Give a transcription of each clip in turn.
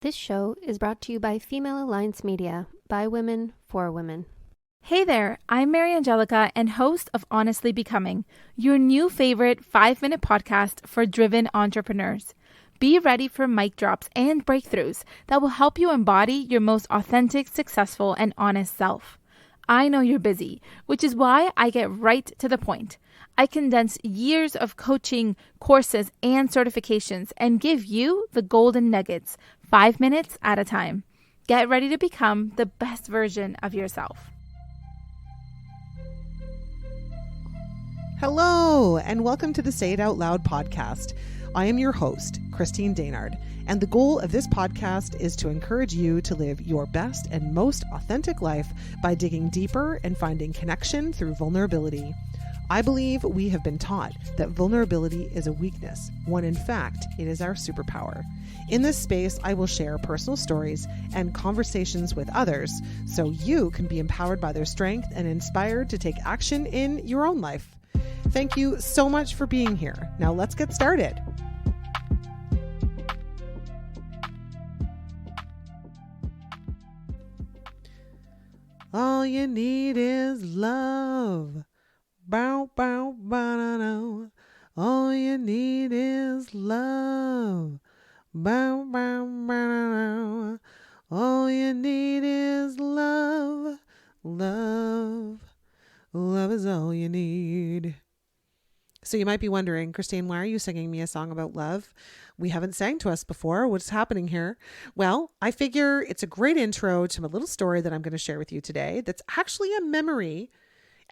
This show is brought to you by Female Alliance Media, by women, for women. Hey there, I'm Mary Angelica and host of Honestly Becoming, your new favorite 5-minute podcast for driven entrepreneurs. Be ready for mic drops and breakthroughs that will help you embody your most authentic, successful, and honest self. I know you're busy, which is why I get right to the point. I condense years of coaching, courses, and certifications and give you the golden nuggets, 5 minutes at a time. Get ready to become the best version of yourself. Hello, and welcome to the Say It Out Loud podcast. I am your host, Christine Daynard, and the goal of this podcast is to encourage you to live your best and most authentic life by digging deeper and finding connection through vulnerability. I believe we have been taught that vulnerability is a weakness, when in fact it is our superpower. In this space, I will share personal stories and conversations with others so you can be empowered by their strength and inspired to take action in your own life. Thank you so much for being here. Now let's get started. All you need is love. Bow, bow, ba-da-da. All you need is love. Bow, bow, ba-da-da. All you need is love. Love. Love is all you need. So you might be wondering, Christine, why are you singing me a song about love? We haven't sang to us before. What's happening here? Well, I figure it's a great intro to a little story that I'm going to share with you today. That's actually a memory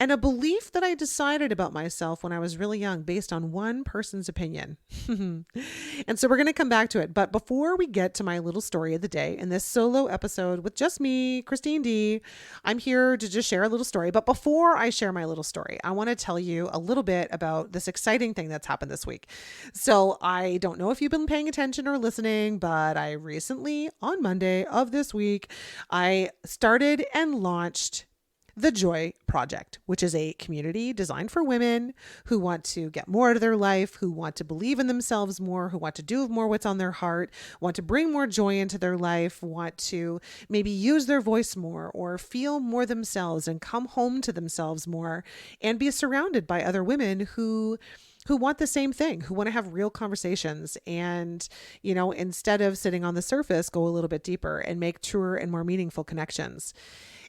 and a belief that I decided about myself when I was really young based on one person's opinion. And so we're going to come back to it. But before we get to my little story of the day in this solo episode with just me, Christine D, I'm here to just share a little story. But before I share my little story, I want to tell you a little bit about this exciting thing that's happened this week. So I don't know if you've been paying attention or listening, but I recently, on Monday of this week, I started and launched The Joy Project, which is a community designed for women who want to get more out of their life, who want to believe in themselves more, who want to do more what's on their heart, want to bring more joy into their life, want to maybe use their voice more or feel more themselves and come home to themselves more and be surrounded by other women who want the same thing, who want to have real conversations and, instead of sitting on the surface, go a little bit deeper and make truer and more meaningful connections.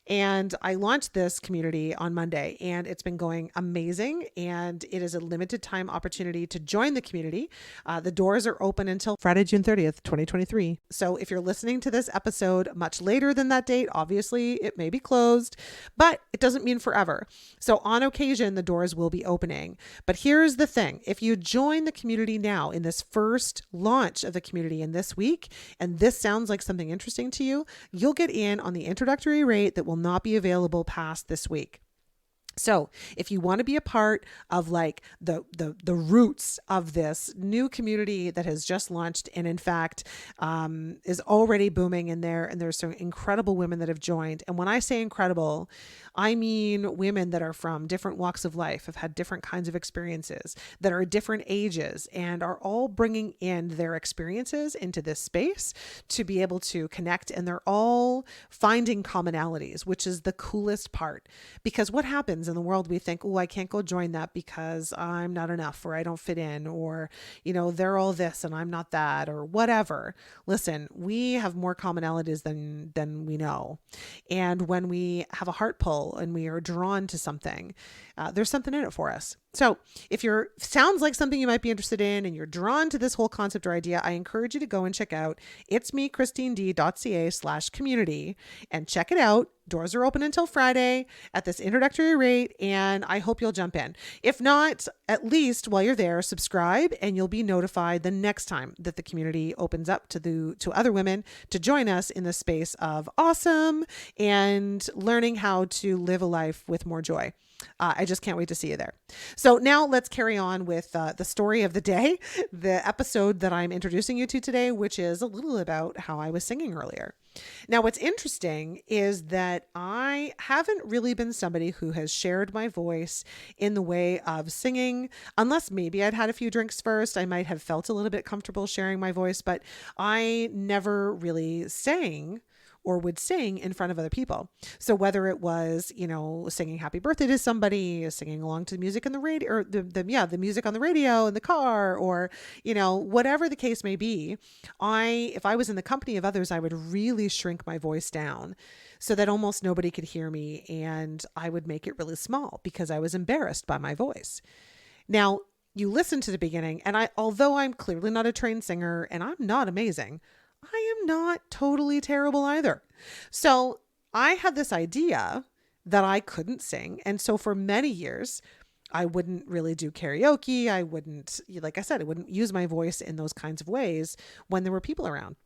And I launched this community on Monday and it's been going amazing. And it is a limited time opportunity to join the community. The doors are open until Friday, June 30th, 2023. So if you're listening to this episode much later than that date, obviously it may be closed, but it doesn't mean forever. So on occasion, the doors will be opening. But here's the thing. If you join the community now in this first launch of the community in this week, and this sounds like something interesting to you, you'll get in on the introductory rate that will not be available past this week. So if you want to be a part of like the roots of this new community that has just launched and in fact is already booming in there, and there's some incredible women that have joined. And when I say incredible, I mean women that are from different walks of life, have had different kinds of experiences, that are different ages, and are all bringing in their experiences into this space to be able to connect. And they're all finding commonalities, which is the coolest part. Because what happens in the world, we think, oh, I can't go join that because I'm not enough, or I don't fit in, or, they're all this and I'm not that, or whatever. Listen, we have more commonalities than we know. And when we have a heart pull and we are drawn to something, there's something in it for us. So if sounds like something you might be interested in and you're drawn to this whole concept or idea, I encourage you to go and check out itsmechristined.ca/community and check it out. Doors are open until Friday at this introductory rate, and I hope you'll jump in. If not, at least while you're there, subscribe and you'll be notified the next time that the community opens up to other women to join us in the space of awesome and learning how to live a life with more joy. I just can't wait to see you there. So now let's carry on with the story of the day, the episode that I'm introducing you to today, which is a little about how I was singing earlier. Now, what's interesting is that I haven't really been somebody who has shared my voice in the way of singing, unless maybe I'd had a few drinks first. I might have felt a little bit comfortable sharing my voice, but I never really sang or would sing in front of other people. So whether it was, singing happy birthday to somebody, singing along to the music on the radio, or the music on the radio in the car, or, whatever the case may be, if I was in the company of others, I would really shrink my voice down so that almost nobody could hear me. And I would make it really small because I was embarrassed by my voice. Now, you listen to the beginning, and although I'm clearly not a trained singer and I'm not amazing, I am not totally terrible either. So I had this idea that I couldn't sing. And so for many years, I wouldn't really do karaoke. I wouldn't, like I said, I wouldn't use my voice in those kinds of ways when there were people around.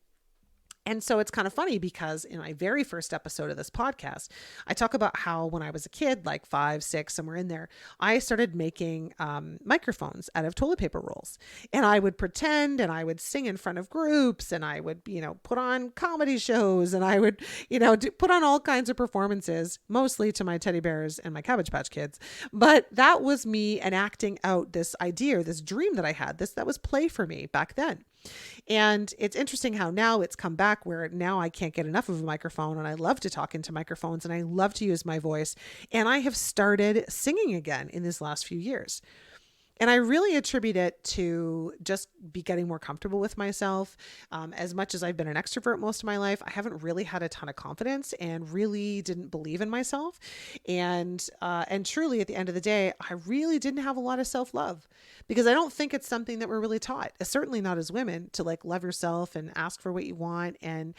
And so it's kind of funny because in my very first episode of this podcast, I talk about how when I was a kid, like 5, 6, somewhere in there, I started making microphones out of toilet paper rolls. And I would pretend and I would sing in front of groups, and I would, put on comedy shows, and I would, put on all kinds of performances, mostly to my teddy bears and my Cabbage Patch Kids. But that was me enacting out this idea, or this dream that I had. That was play for me back then. And it's interesting how now it's come back, where now I can't get enough of a microphone, and I love to talk into microphones, and I love to use my voice. And I have started singing again in these last few years. And I really attribute it to just be getting more comfortable with myself. As much as I've been an extrovert most of my life, I haven't really had a ton of confidence and really didn't believe in myself. And truly at the end of the day, I really didn't have a lot of self-love, because I don't think it's something that we're really taught, certainly not as women, to like love yourself and ask for what you want and,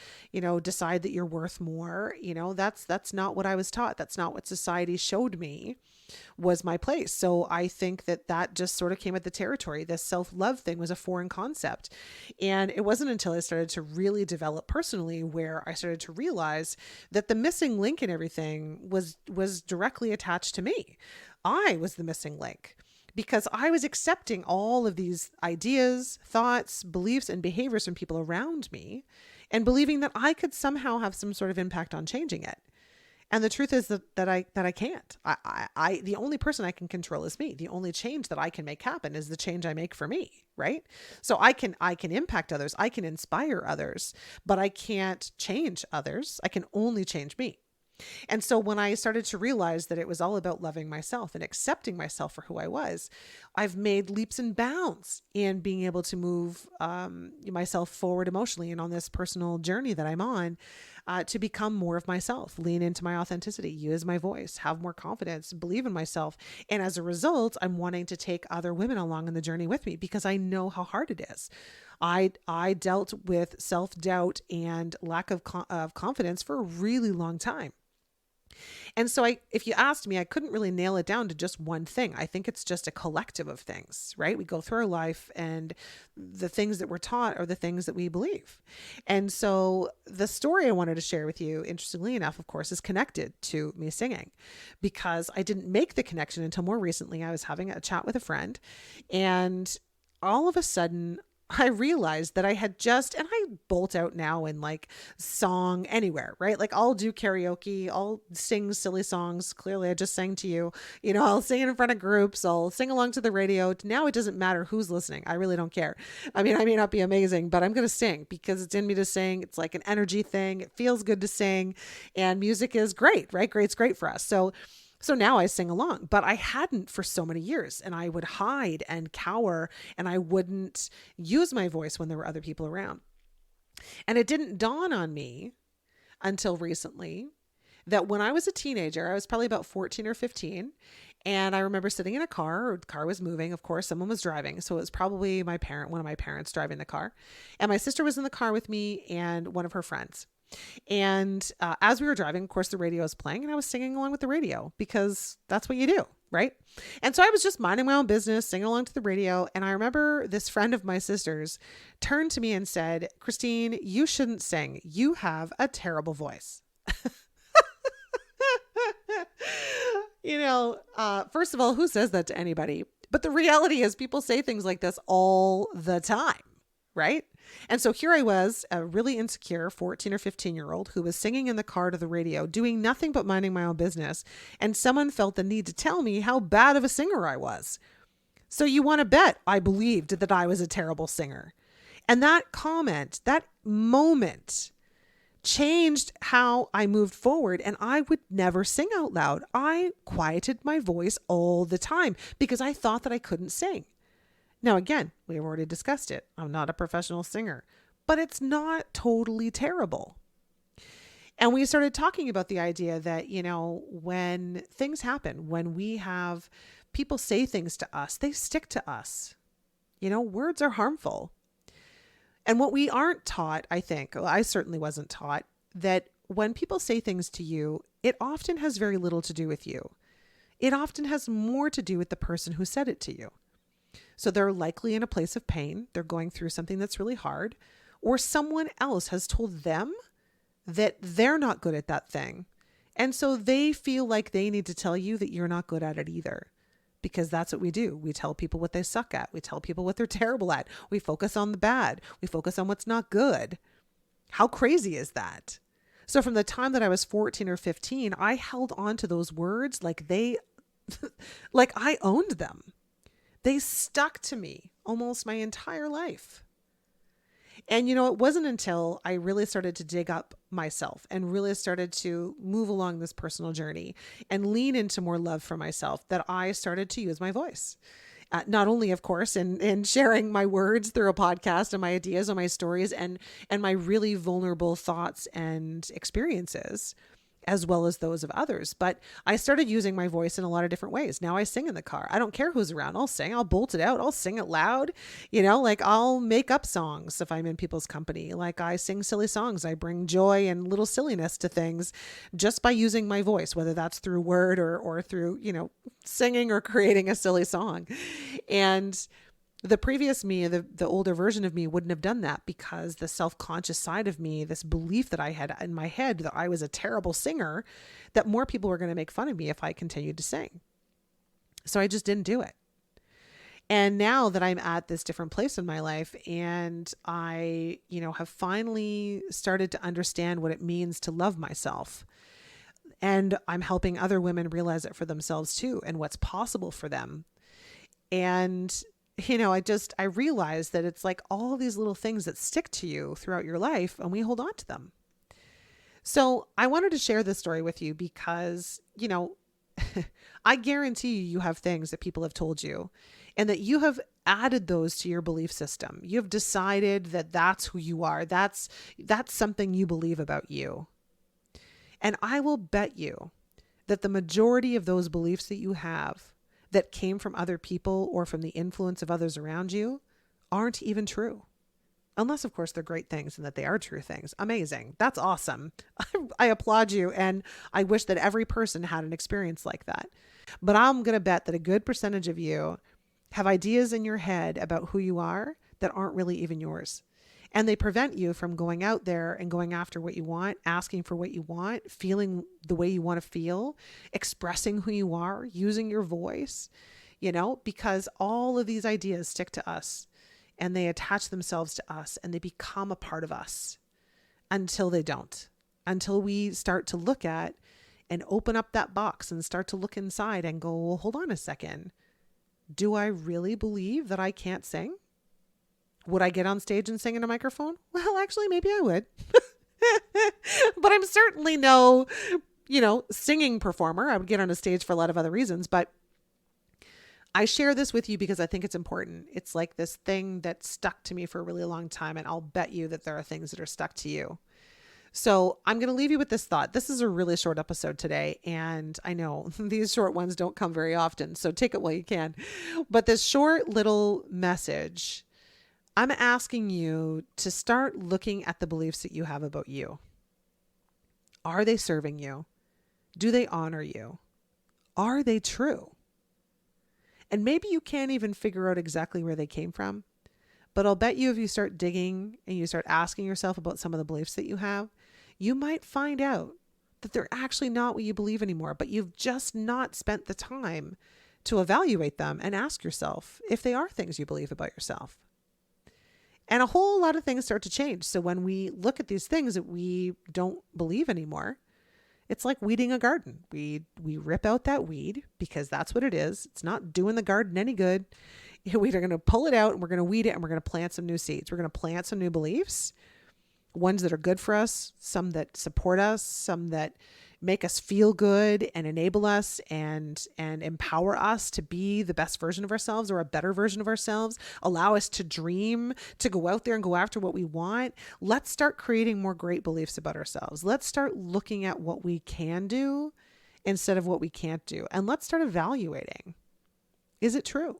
decide that you're worth more. That's not what I was taught. That's not what society showed me was my place. So I think that just sort of came at the territory. This self-love thing was a foreign concept. And it wasn't until I started to really develop personally where I started to realize that the missing link in everything was directly attached to me. I was the missing link, because I was accepting all of these ideas, thoughts, beliefs, and behaviors from people around me, and believing that I could somehow have some sort of impact on changing it. And the truth is that I can't. The only person I can control is me. The only change that I can make happen is the change I make for me, right? So I can impact others. I can inspire others, but I can't change others. I can only change me. And so when I started to realize that it was all about loving myself and accepting myself for who I was, I've made leaps and bounds in being able to move myself forward emotionally and on this personal journey that I'm on to become more of myself, lean into my authenticity, use my voice, have more confidence, believe in myself. And as a result, I'm wanting to take other women along on the journey with me because I know how hard it is. I dealt with self-doubt and lack of confidence for a really long time. And so if you asked me, I couldn't really nail it down to just one thing. I think it's just a collective of things, right? We go through our life and the things that we're taught are the things that we believe. And so the story I wanted to share with you, interestingly enough, of course, is connected to me singing, because I didn't make the connection until more recently. I was having a chat with a friend, and all of a sudden I realized that I had and I bolt out now in like song anywhere, right? Like I'll do karaoke, I'll sing silly songs. Clearly I just sang to you, I'll sing it in front of groups, I'll sing along to the radio. Now it doesn't matter who's listening. I really don't care. I mean, I may not be amazing, but I'm going to sing because it's in me to sing. It's like an energy thing. It feels good to sing, and music is great, right? It's great for us. So now I sing along, but I hadn't for so many years, and I would hide and cower, and I wouldn't use my voice when there were other people around. And it didn't dawn on me until recently that when I was a teenager, I was probably about 14 or 15, and I remember sitting in a car. The car was moving. Of course, someone was driving. So it was probably one of my parents driving the car. And my sister was in the car with me and one of her friends. And as we were driving, of course, the radio was playing, and I was singing along with the radio because that's what you do, right? And so I was just minding my own business, singing along to the radio. And I remember this friend of my sister's turned to me and said, "Christine, you shouldn't sing. You have a terrible voice." First of all, who says that to anybody? But the reality is people say things like this all the time, right? And so here I was, a really insecure 14 or 15-year-old who was singing in the car to the radio, doing nothing but minding my own business. And someone felt the need to tell me how bad of a singer I was. So you want to bet I believed that I was a terrible singer. And that comment, that moment changed how I moved forward, and I would never sing out loud. I quieted my voice all the time because I thought that I couldn't sing. Now, again, we've already discussed it. I'm not a professional singer, but it's not totally terrible. And we started talking about the idea that, when things happen, when we have people say things to us, they stick to us. Words are harmful. And what we aren't taught, I think, well, I certainly wasn't taught, that when people say things to you, it often has very little to do with you. It often has more to do with the person who said it to you. So they're likely in a place of pain. They're going through something that's really hard, or someone else has told them that they're not good at that thing. And so they feel like they need to tell you that you're not good at it either. Because that's what we do. We tell people what they suck at. We tell people what they're terrible at. We focus on the bad. We focus on what's not good. How crazy is that? So from the time that I was 14 or 15, I held on to those words like like I owned them. They stuck to me almost my entire life. And, it wasn't until I really started to dig up myself and really started to move along this personal journey and lean into more love for myself that I started to use my voice. Not only, of course, in sharing my words through a podcast and my ideas and my stories and my really vulnerable thoughts and experiences, as well as those of others. But I started using my voice in a lot of different ways. Now I sing in the car. I don't care who's around. I'll sing. I'll bolt it out. I'll sing it loud. I'll make up songs if I'm in people's company. Like I sing silly songs. I bring joy and little silliness to things just by using my voice, whether that's through word or through, singing or creating a silly song. And the previous me, the older version of me, wouldn't have done that because the self-conscious side of me, this belief that I had in my head that I was a terrible singer, that more people were going to make fun of me if I continued to sing. So I just didn't do it. And now that I'm at this different place in my life and I, have finally started to understand what it means to love myself, and I'm helping other women realize it for themselves too and what's possible for them. And I realized that it's like all these little things that stick to you throughout your life and we hold on to them. So I wanted to share this story with you because, I guarantee you have things that people have told you and that you have added those to your belief system. You've decided that that's who you are. That's something you believe about you. And I will bet you that the majority of those beliefs that you have that came from other people or from the influence of others around you aren't even true. Unless, of course, they're great things and that they are true things. Amazing. That's awesome. I applaud you. And I wish that every person had an experience like that. But I'm going to bet that a good percentage of you have ideas in your head about who you are that aren't really even yours. And they prevent you from going out there and going after what you want, asking for what you want, feeling the way you want to feel, expressing who you are, using your voice, because all of these ideas stick to us and they attach themselves to us and they become a part of us until they don't, until we start to look at and open up that box and start to look inside and go, well, hold on a second. Do I really believe that I can't sing? Would I get on stage and sing in a microphone? Well, actually, maybe I would. But I'm certainly no, singing performer. I would get on a stage for a lot of other reasons. But I share this with you because I think it's important. It's like this thing that stuck to me for a really long time. And I'll bet you that there are things that are stuck to you. So I'm going to leave you with this thought. This is a really short episode today. And I know these short ones don't come very often. So take it while you can. But this short little message, I'm asking you to start looking at the beliefs that you have about you. Are they serving you? Do they honor you? Are they true? And maybe you can't even figure out exactly where they came from, but I'll bet you if you start digging and you start asking yourself about some of the beliefs that you have, you might find out that they're actually not what you believe anymore, but you've just not spent the time to evaluate them and ask yourself if they are things you believe about yourself. And a whole lot of things start to change. So when we look at these things that we don't believe anymore, it's like weeding a garden. We rip out that weed because that's what it is. It's not doing the garden any good. We're going to pull it out and we're going to weed it and we're going to plant some new seeds. We're going to plant some new beliefs, ones that are good for us, some that support us, some that make us feel good and enable us and empower us to be the best version of ourselves or a better version of ourselves, allow us to dream, to go out there and go after what we want. Let's start creating more great beliefs about ourselves. Let's start looking at what we can do instead of what we can't do. And let's start evaluating. Is it true?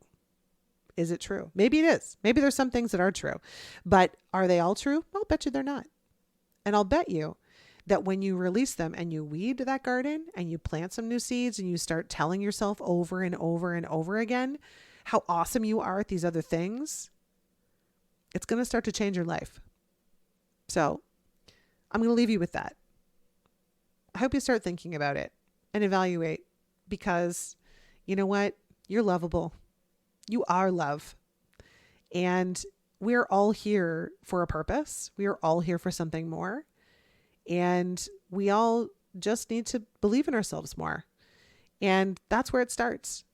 Is it true? Maybe it is. Maybe there's some things that are true, but are they all true? I'll bet you they're not. And I'll bet you that when you release them and you weed that garden and you plant some new seeds and you start telling yourself over and over and over again how awesome you are at these other things, it's going to start to change your life. So I'm going to leave you with that. I hope you start thinking about it and evaluate, because you know what? You're lovable. You are love. And we're all here for a purpose. We are all here for something more. And we all just need to believe in ourselves more. And that's where it starts.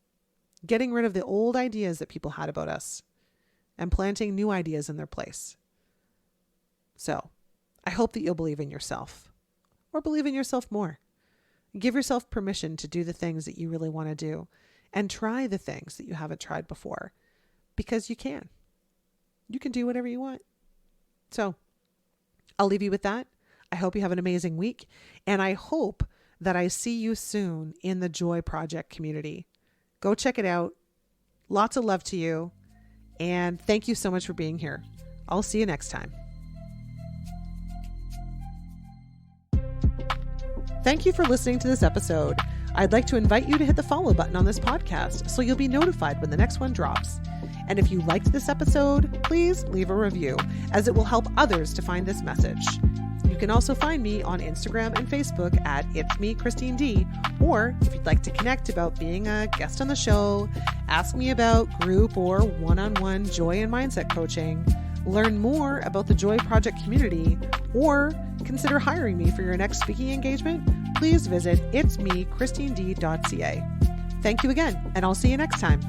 Getting rid of the old ideas that people had about us and planting new ideas in their place. So I hope that you'll believe in yourself, or believe in yourself more. Give yourself permission to do the things that you really want to do and try the things that you haven't tried before, because you can. You can do whatever you want. So I'll leave you with that. I hope you have an amazing week, and I hope that I see you soon in the Joy Project community. Go check it out. Lots of love to you, and thank you so much for being here. I'll see you next time. Thank you for listening to this episode. I'd like to invite you to hit the follow button on this podcast so you'll be notified when the next one drops. And if you liked this episode, please leave a review, as it will help others to find this message. You can also find me on Instagram and Facebook at itsmechristined, or if you'd like to connect about being a guest on the show, ask me about group or one-on-one joy and mindset coaching, learn more about the Joy Project community, or consider hiring me for your next speaking engagement, please visit itsmechristined.ca. Thank you again, and I'll see you next time.